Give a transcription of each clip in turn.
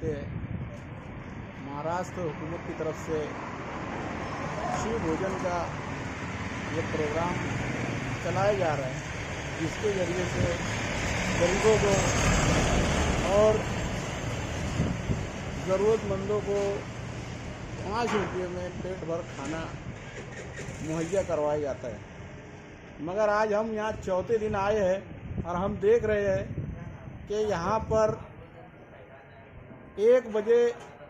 के महाराष्ट्र हुकूमत की तरफ से शिव भोजन का ये प्रोग्राम चलाया जा रहा है, जिसके ज़रिए से गरीबों को और ज़रूरतमंदों को 5 रुपये में पेट भर खाना मुहैया करवाया जाता है। मगर आज हम यहाँ चौथे दिन आए हैं और हम देख रहे हैं कि यहाँ पर 1 बजे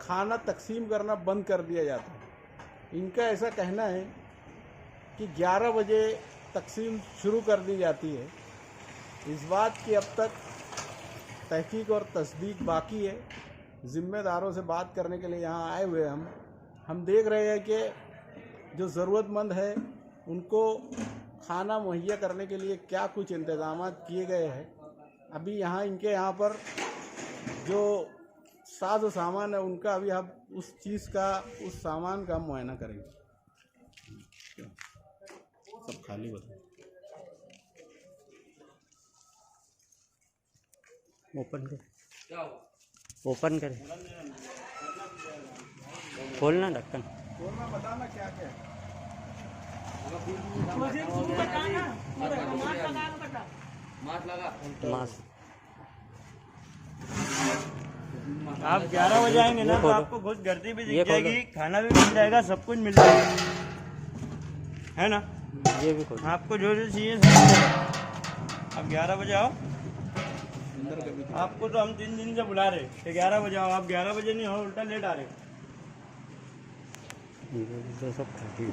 खाना तकसीम करना बंद कर दिया जाता है। इनका ऐसा कहना है कि 11 बजे तकसीम शुरू कर दी जाती है। इस बात की अब तक तहकीक और तस्दीक बाकी है। ज़िम्मेदारों से बात करने के लिए यहाँ आए हुए हम देख रहे हैं कि जो ज़रूरतमंद है उनको खाना मुहैया करने के लिए क्या कुछ इंतज़ाम किए गए हैं। अभी इनके यहाँ पर जो साजो सामान है उनका अभी हम उस सामान का मुआयना करेंगे। सब खाली बताओ। ओपन कर खोलना ढक्कन। खोलना, बताना क्या क्या है। मास्क आप 11 बजे आएंगे ना तो आपको कुछ गर्दी भी दिख जाएगी, खाना भी मिल जाएगा, सब कुछ मिल जाएगा, है ना। ये भी खोल। आपको जो चाहिए सब मिलेगा। आप 11 बजे आओ। आपको तो हम 3 दिन से बुला रहे कि 11 बजे आओ, आप 11 बजे नहीं हो, उल्टा लेट आ रहे। ये सब खाती है।